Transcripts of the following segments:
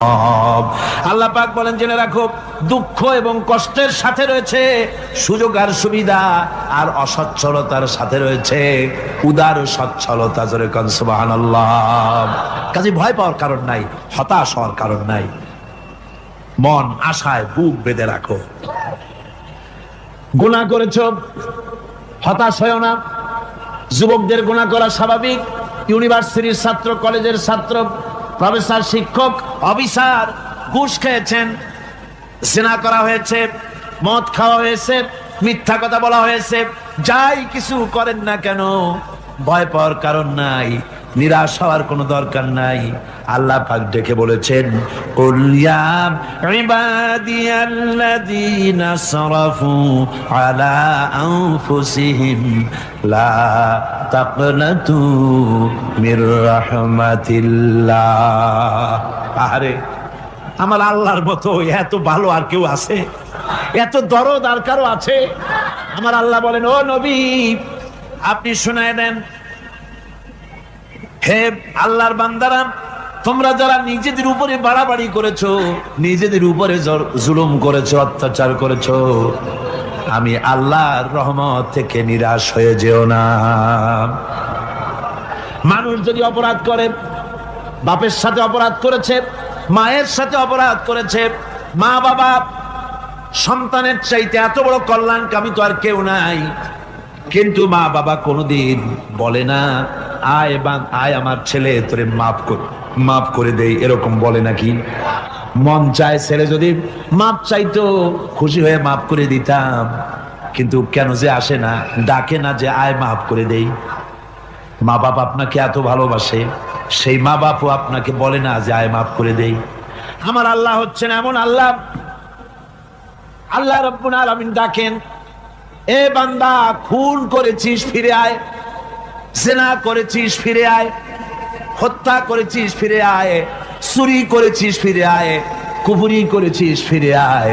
আল্লাহ পাক বলেন, জেনে রাখো দুঃখ এবং কষ্টের সাথে রয়েছে সুযোগ আর সুবিধা, আর অসচ্ছলতার সাথে রয়েছে উদার সচ্ছলতা। জোরে কোন সুবহানাল্লাহ। কাজে ভয় পাওয়ার কারণ নাই, হতাশ হওয়ার কারণ নাই। মন আশায় বুক বেঁধে রাখো। গুনাহ করেছো, হতাশ হয়ো না। যুবকদের গুনাহ করা স্বাভাবিক। ইউনিভার্সিটির ছাত্র, কলেজের ছাত্র, প্রফেসর, শিক্ষক, অফিসার ঘুষ খেয়েছেন, জিনা করা হয়েছে, মদ খাওয়া হয়েছে, মিথ্যা কথা বলা হয়েছে, যাই কিছু করেন না কেন ভয় পাওয়ার কারণ নাই, নিরাশ হওয়ার কোনো দরকার নাই। আল্লাহ পাক ডেকে বলেছেন, কুল ইয়া ইবাদিয়াল্লাযীনা আসরাফু আলা আনফুসিহিম লা তাকনাতু মির রাহমাতিল্লাহ। আরে আমার আল্লাহর মতো এত ভালো আর কেউ আছে? এত দরদ আর কারো আছে? আমার আল্লাহ বলেন, ও নবী আপনি শুনায় দেন, হে আল্লাহর বান্দারা, তোমরা যারা নিজেদের উপরে বাড়াবাড়ি করেছো, নিজেদের উপরে জুলুম করেছো, অত্যাচার করেছো, আমি আল্লাহর রহমত থেকে নিরাশ হয়ে যেও না। মানুষ যদি অপরাধ করে, বাপের সাথে অপরাধ করেছে, মায়ের সাথে অপরাধ করেছে, মা বাবা সন্তানের চাইতে এত বড় কল্যাণকামী তো আর কেউ নাই, কিন্তু মা বাবা কোনোদিন বলে না আয় আমার ছেলে তোরে মাফ করে দেই, এরকম বলে নাকি? মন চায় ছেলে যদি মাপ চাইতো, খুশি হয়ে মাফ করে দিতাম, কিন্তু কেন যে আসে না, ডাকে না যে আয় মাফ করে দেই। মা বাপ আপনাকে এত ভালোবাসে, সেই মা বাপও আপনাকে বলে না যে আয় মাফ করে দেই। আমার আল্লাহ হচ্ছেন এমন আল্লাহ, আল্লাহ রাব্বুল আলামিন ডাকেন, এ বান্দা খুন করেছিস ফিরে আয়, জিনা করেছিস ফিরে আয়, হত্যা করেছিস ফিরে আয়, চুরি করেছিস ফিরে আয়, কুফরি করেছিস ফিরে আয়,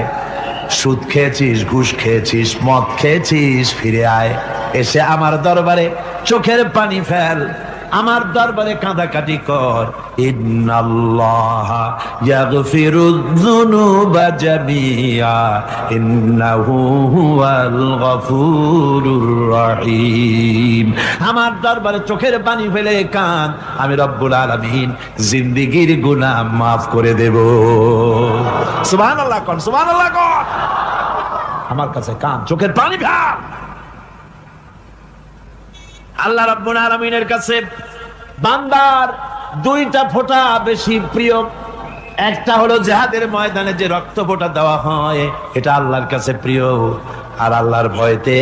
সুদ খেয়েছিস, ঘুষ খেয়েছিস, মদ খেয়েছিস ফিরে আয়, এসে আমার দরবারে চোখের পানি ফেল, আমার দরবারে কাঁদাকাটি কর। ইন্নাল্লাহা ইয়াগফিরুয যুনুবা জামিআ ইন্নাহু হুয়াল গফুরুর রহিম। আমার দরবারে চোখের পানি ফেলে কাঁদ, আমি রব্বুল আলামিন জিন্দেগীর গুনাহ মাফ করে দেব। সুবহানাল্লাহ কোন, সুবহানাল্লাহ কোন। আমার কাছে কাঁদ, চোখের পানি ফেল। আল্লাহ রাব্বুল আলামিনের কাছে বান্দার দুইটা ফোঁটা বেশি প্রিয়। একটা হলো জিহাদের ময়দানে যে রক্ত ফোঁটা দেওয়া হয়, এটা আল্লাহর কাছে প্রিয়। আর আল্লাহর ভয়তে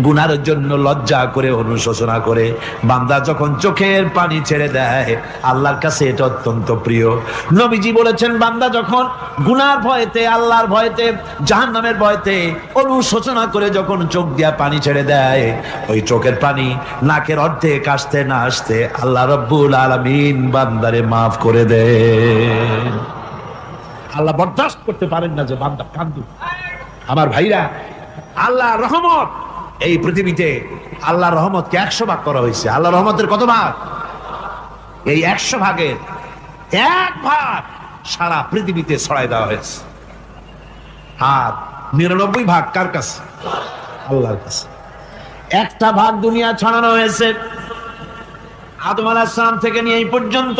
গুনার জন্য লজ্জা করে, অনুশোচনা করে বান্দা যখন চোখের পানি ছেড়ে দেয়, আল্লাহর কাছে এটা অত্যন্ত প্রিয়। নবীজি বলেছেন, বান্দা যখন গুনার ভয়তে, আল্লাহর ভয়তে, জাহান্নামের ভয়তে অনুশোচনা করে যখন চোখ দিয়া পানি ছেড়ে দেয়, ওই চোখের পানি নাকের অর্ধেক আসতে না আসতে আল্লাহ রাব্বুল আলামিন বান্দারে মাফ করে দেয়। আল্লাহ বরদাস্ত করতে পারেন না যে বান্দা কান্দুক। আমার ভাইরা, আল্লাহর রহমত এই পৃথিবীতে, আল্লাহর রহমতকে 100 ভাগ করা হয়েছে। আল্লাহর রহমতের কত ভাগ? এই 100 ভাগের 1 ভাগ সারা পৃথিবীতে ছড়াই দেওয়া হয়েছে। আর 99 ভাগ কার কাছে? আল্লাহর কাছে। একটা ভাগ দুনিয়া ছড়ানো হয়েছে আদম আলাইহিস সালাম থেকে নিয়ে এই পর্যন্ত,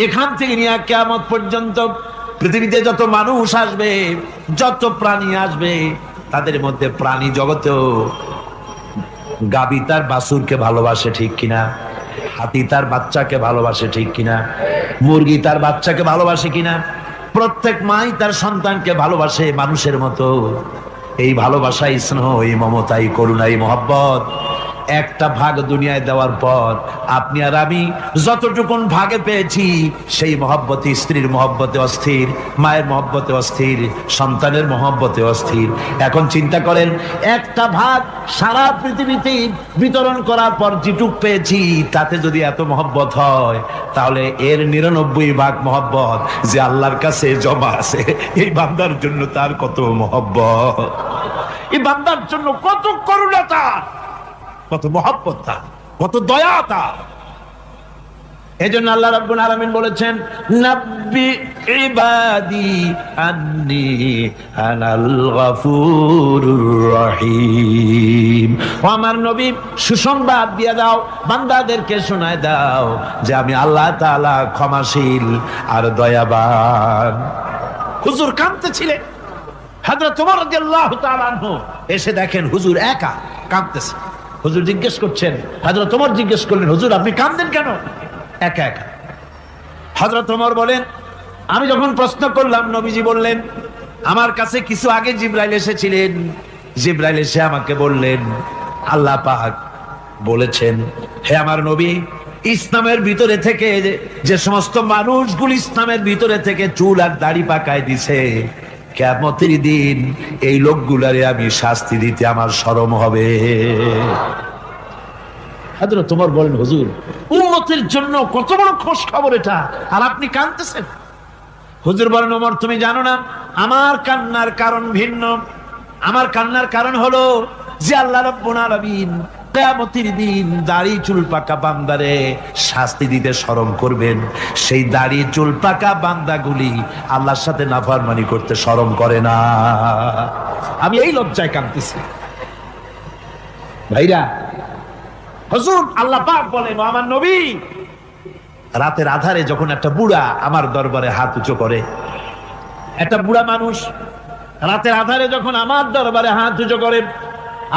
এখান থেকে নিয়ে কিয়ামত পর্যন্ত পৃথিবীতে যত মানুষ আসবে, যত প্রাণী আসবে, তাদের মধ্যে প্রাণী জগতেও গাভী তার বাছুরকে ভালোবাসে, ঠিক কিনা? হাতি তার বাচ্চাকে ভালোবাসে, ঠিক কিনা? মুরগি তার বাচ্চাকে ভালোবাসে কিনা? প্রত্যেক মাই তার সন্তানকে ভালোবাসে মানুষের মতো। এই ভালোবাসা, স্নেহ, এই মমতা, এই করুণা, এই মহব্বত একটা ভাগ দুনিয়ায় দেওয়ার পর আপনি আর আমি যতটুকুন ভাগে পেয়েছি, সেই মহব্বতে, স্ত্রীর মহব্বতে অস্থির, মায়ের মহব্বতে অস্থির, সন্তানের মহব্বতে অস্থির। এখন চিন্তা করেন, একটা ভাগ সারা পৃথিবীতে বিতরণ করার পর যেটুক পেয়েছি, তাতে যদি এত মহব্বত হয়, তাহলে এর 99 ভাগ মহব্বত যে আল্লাহর কাছে জমা আছে, এই বান্দার জন্য তার কত মহব্বত, এই বান্দার জন্য কত করুণা, কত মহব্বত, কত দয়া। এজন্য আল্লাহ রাব্বুল আলামিন বলেছেন, নাব্বি ইবাদি আন্নি আনাল গফুরুর রহিম। ও আমার নবী, সুসংবাদ দিয়ে দাও, বান্দাদেরকে শোনায় দাও যে আমি আল্লাহ তাআলা ক্ষমাশীল আর দয়াবান। হুজুর কাঁদতেছিলেন। হযরত ওমর রাদিয়াল্লাহু তাআলা আনহু এসে দেখেন হুজুর একা কাঁদতেছে। হুজুর জিজ্ঞেস করছেন, হযরত ওমর জিজ্ঞেস করলেন, হুজুর আপনি কাঁদেন কেন একা একা? হযরত ওমর বলেন, আমি যখন প্রশ্ন করলাম নবীজি বললেন, আমার কাছে কিছু আগে জিবরাইল এসেছিলেন। জিবরাইল এসে আমাকে বললেন, আল্লাহ পাক বলেছেন, হে আমার নবী, ইসলামের ভিতরে থেকে যে সমস্ত মানুষগুলো ইসলামের ভিতরে থেকে চুল আর দাড়ি পাকায় দিছে, কিয়ামতের দিন এই লোকগুলারে আমি শাস্তি দিতে আমার শরম হবে। হযরত ওমর বলেন, হুজুর উম্মতের জন্য কত বড় খোঁজ খবর এটা, আর আপনি কাঁদতেছেন। হুজুর বলেন, ওমর তুমি জানো না আমার কান্নার কারণ ভিন্ন। আমার কান্নার কারণ হলো যে আল্লাহ রাব্বুল আলামিন কিয়ামতের দিন দাড়ি চুল পাকা বান্দারে শাস্তি দিতে শরম করবেন। সেই দাড়ি চুল পাকা বান্দাগুলি আল্লাহর সাথে নাফরমানি করতে শরম করে না। আমি এই লজ্জায় কাঁদতেছি। ভাইরা, হুজুর আল্লাহ পাক বলেন, আমার নবী, রাতের আধারে যখন একটা বুড়া আমার দরবারে হাত উঁচু করে, একটা বুড়া মানুষ রাতের আধারে যখন আমার দরবারে হাত উঁচু করে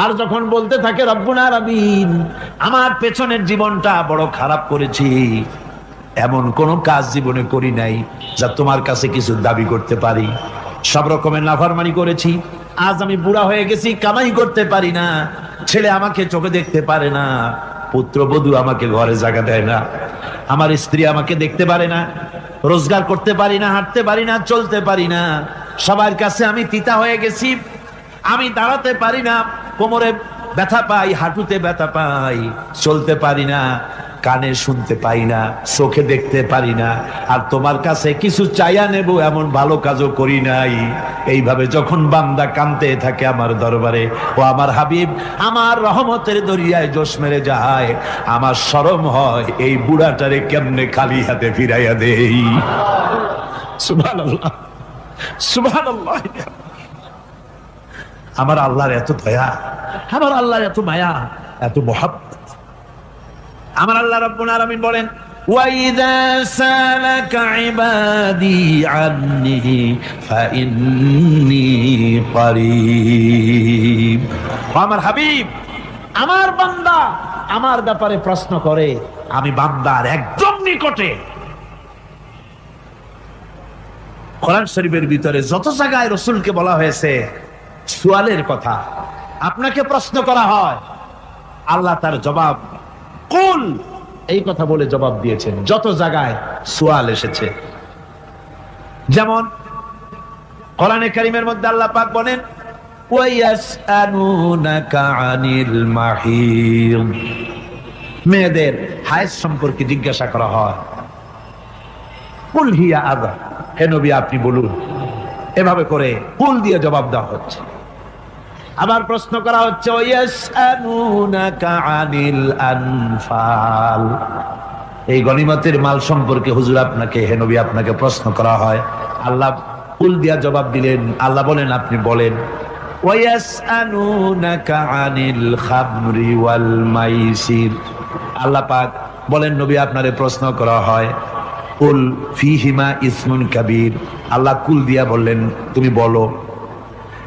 আর যখন বলতে থাকে, রব্বুল আলামিন আমার পেছনের জীবনটা বড় খারাপ করেছি, এমন কোন কাজ জীবনে করি নাই যা তোমার কাছে কিছু দাবি করতে পারি, সব রকমের নাফরমানি করেছি, আজ আমি বুড়া হয়ে গেছি, কামাই করতে পারি না, ছেলে আমাকে চোখে দেখতে পারে না, পুত্রবধূ আমাকে ঘরে জায়গা দেয় না, আমার স্ত্রী আমাকে দেখতে পারে না, রোজগার করতে পারি না, হাঁটতে পারি না, চলতে পারি না, সবার কাছে আমি তিতা হয়ে গেছি, আমি দাঁড়াতে পারি না, কোমরে ব্যথা পাই, হাঁটুতে ব্যথা পাই, চলতে পারি না, কানে শুনতে পাই না, চোখে দেখতে পারি না, আর তোমার কাছে কিছু চাইয়া নেব এমন ভালো কাজও করি নাই। এইভাবে যখন বান্দা কাঁদতে থাকে আমার দরবারে, ও আমার হাবিব আমার রহমতের দরিয়ায় জোশ মেরে যায়, আমার শরম হয় এই বুড়াটারে কেমনে খালি হাতে ফিরাইয়া দেই। সুবহানাল্লাহ, সুবহানাল্লাহ। আমার আল্লাহর এত দয়া, আমার আল্লাহর এত মায়া, এত মহব্বত। আমার আল্লাহ রাব্বুল আলামিন বলেন, ওয়াইযা সালাকা ইবাদি আন্নি ফাইন্নী করিব। আমার হাবিব, আমার বান্দা আমার ব্যাপারে প্রশ্ন করে, আমি বান্দার একদম নিকটে। কোরআন শরীফের ভিতরে যত জায়গায় রাসূলকে বলা হয়েছে সুয়ালের কথা, আপনাকে প্রশ্ন করা হয়, আল্লাহ তার জবাব কুল এই কথা বলে জবাব দিয়েছেন। যত জায়গায় সুয়াল এসেছে, যেমন কোরআনে কারীমের মধ্যে আল্লাহ পাক বলেন, ওয়ায়াসআলুনাকা আনিল মাহিদ, মেয়েদের হায়েজ সম্পর্কে জিজ্ঞাসা করা হয়, কুল হিয়া আযা, হে নবী আপনি বলুন। এভাবে করে কুল দিয়ে জবাব দেওয়া হচ্ছে। আবার প্রশ্ন করা হচ্ছে, ওয়ায়াসআলুনাকা আনিল আনফাল, এই গনিমতের মাল সম্পর্কে হুজুর আপনাকে, হে নবী আপনাকে প্রশ্ন করা হয়। আল্লাহ কুল দিয়া জবাব দিলেন। আল্লাহ বলেন আপনি বলেন। ওয়ায়াসআলুনাকা আনিল খামরি ওয়াল মাইসির, আল্লাহ পাক বলেন নবী আপনারে প্রশ্ন করা হয়, কুল ফীহিমা ইসমুন কাবীর, আল্লাহ কুল দিয়া বললেন তুমি বলো।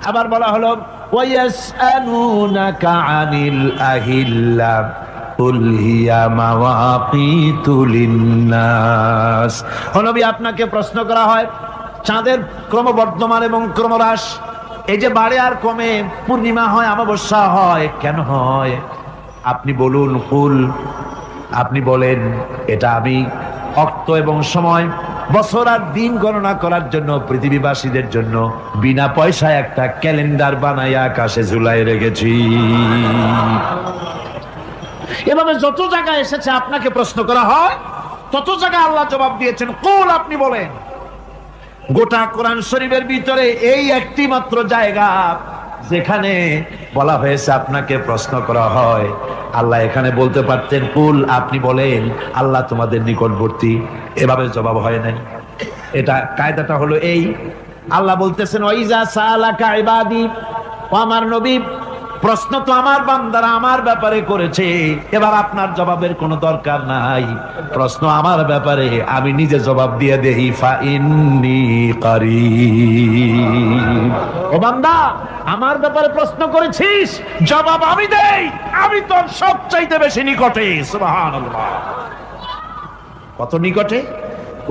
আবার বলা হলো, ওয়ায়াসআলুনাকা আনিল আহিল্লা কুল হিয়া মাওয়াকিতু লিন্নাস, ও নবী আপনাকে প্রশ্ন করা হয় চাঁদের ক্রমবর্ধমান এবং ক্রমহ্রাস, এই যে বাড়ে আর কমে, পূর্ণিমা হয় অমাবস্যা হয়, কেন হয় আপনি বলুন। কুল, আপনি বলেন এটা আমি অক্ত এবং সময়, বছর আর দিন গণনা করার জন্য পৃথিবীবাসীদের জন্য বিনা পয়সায় একটা ক্যালেন্ডার বানাইয়া আকাশে ঝুলাই রেখেছি। এভাবে যত জায়গায় এসেছে আপনাকে প্রশ্ন করা হয়, তত জায়গায় আল্লাহ জবাব দিয়েছেন কুল, আপনি বলেন। গোটা কোরআন শরীফের ভিতরে এই একটি মাত্র জায়গা যেখানে বলা হয়েছে আপনাকে প্রশ্ন করা হয়, আল্লাহ এখানে বলতে পারতেন কুল, আপনি বলেন আল্লাহ তোমাদের নিকটবর্তী, এভাবে জবাব হয় নাই। এটা কায়দাটা হলো এই, আল্লাহ বলতেছেন ওয়াইজা সালাকা ইবাদি, ও আমার নবী প্রশ্ন তো আমার বান্দারা আমার ব্যাপারে করেছে, এবার আপনার জবাবের কোনো দরকার নাই, প্রশ্ন আমার ব্যাপারে, আমি নিজে জবাব দিয়ে দেই, ফা ইন্নী কারীব। ও বান্দা আমার ব্যাপারে প্রশ্ন করেছিস, জবাব আমি দেই, আমি তোর সবচাইতে বেশি নিকটে। সুবহানাল্লাহ, কত নিকটে?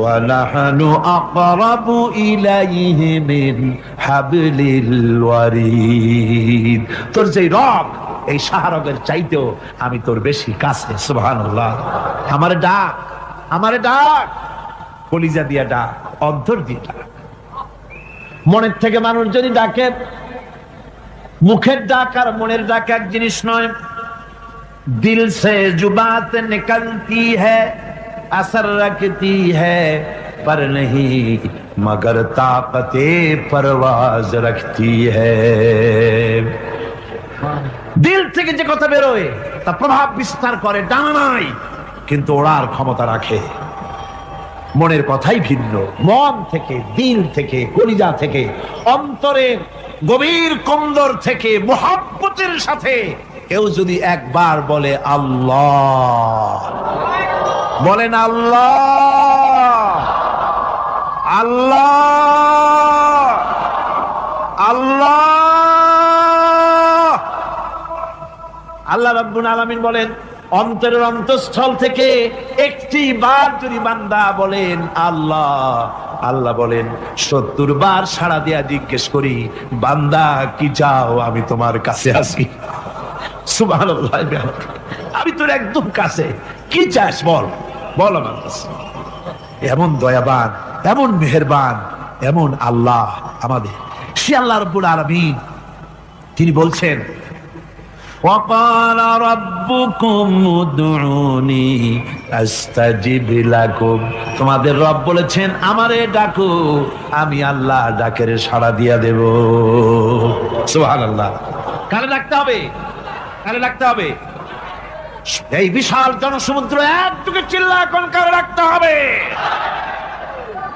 وَنَحْنُ أَقْرَبُ إِلَيْهِ مِنْ حَبْلِ الْوَرِيدِ। তোর যে রব, এই শাহরগের চাইতেও আমি তোর বেশি কাছে। সুবহানাল্লাহ। আমারে ডাক, আমারে ডাক, কলিজা দিয়া ডাক, অন্তর দিয়ে ডাক। মনের থেকে মানুষ যদি ডাকে, মুখের ডাক আর মনের ডাক এক জিনিস নয়। দিল সে জুবাত নিকলতি হ্যায়, असर रखती है पर नहीं मगर ताकते परवाज रखती है। দিল থেকে যে কথা বেরোয় তা প্রভাব বিস্তার করে, ডানা নাই কিন্তু ওড়ার ক্ষমতা রাখে। মনের কথাই ভিন্ন, মন থেকে, দিল থেকে, কলিজা থেকে, অন্তরের গভীর কন্দর থেকে মুহাব্বতের সাথে কেউ যদি একবার বলে আল্লাহ, বলেন আল্লাহ, আল্লাহ, আল্লাহ। আল্লাহ রাব্বুল আলামিন বলেন অন্তরের অন্তঃস্থল থেকে একটি বার যদি বান্দা বলেন আল্লাহ, আল্লাহ বলেন 70 বার সাড়া দিয়া জিজ্ঞেস করি, বান্দা কি চাও, আমি তোমার কাছে আছি। সুবহানাল্লাহ, আমি তোর একদম কাছে, কি চাস বল, বল আমার কাছে। এমন দয়াবান, এমন মেহেরবান, এমন আল্লাহ আমাদের। সে আল্লাহ রাব্বুল আলামিন তিনি বলছেন وَقَالَ رَبُّكُمْ ادْعُونِي أَسْتَجِبْ لَكُمْ। তোমাদের রব বলেছেন আমারে ডাকো, আমি আল্লাহ ডাকের সাড়া দিয়া দেব। সুবহানাল্লাহ। কারে ডাকতে হবে? কারে ডাকতে হবে? এই বিশাল জনসমুদ্র একটুকে চিল্লা কোন কারে রাখতে হবে?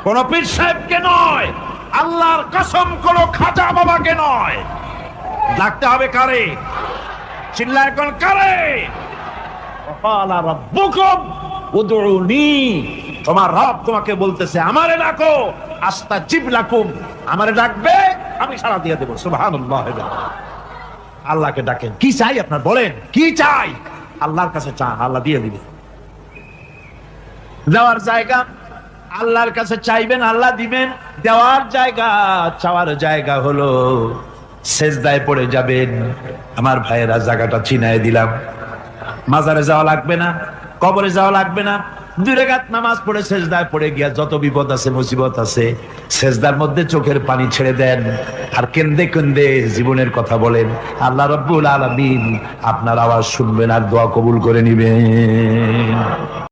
কোন পীর সাহেবকে নয়, আল্লাহর কসম কোন খাজা বাবাকে নয়, ডাকতে হবে কারে? চিল্লা কোন কারে? ওয়াকালা রাব্বুকুম উদউনি, তোমার রব তোমাকে বলতেছে আমারে ডাকো, আস্তাজিব লাকুম, আমারে ডাকবে আমি সাড়া দিয়ে দেব। সুবহানাল্লাহ। আল্লাহকে ডাকেন, কি চাই আপনার বলেন, কি চাই? আল্লাহর কাছে চান, আল্লাহ দিয়ে দিবে। দেওয়ার জায়গা আল্লাহর কাছে চাইবেন, আল্লাহ দিবেন। দেওয়ার জায়গা, চাওয়ার জায়গা হলো সেজদায় পড়ে যাবেন। আমার ভাইয়েরা জায়গাটা চিনায় দিলাম। মাজারে যাওয়া লাগবে না, কবরে যাওয়া লাগবে না, 2 রাকাত নামাজ পড়ে সেজদায় পড়ে গিয়া যত বিপদ আছে, মুসিবত আছে, সেজদার মধ্যে চোখের পানি ছেড়ে দেন আর কেন্দে কেন্দে জীবনের কথা বলেন। আল্লাহ রাব্বুল আলামিন আপনার আওয়াজ শুনবেন আর দোয়া কবুল করে নিবেন।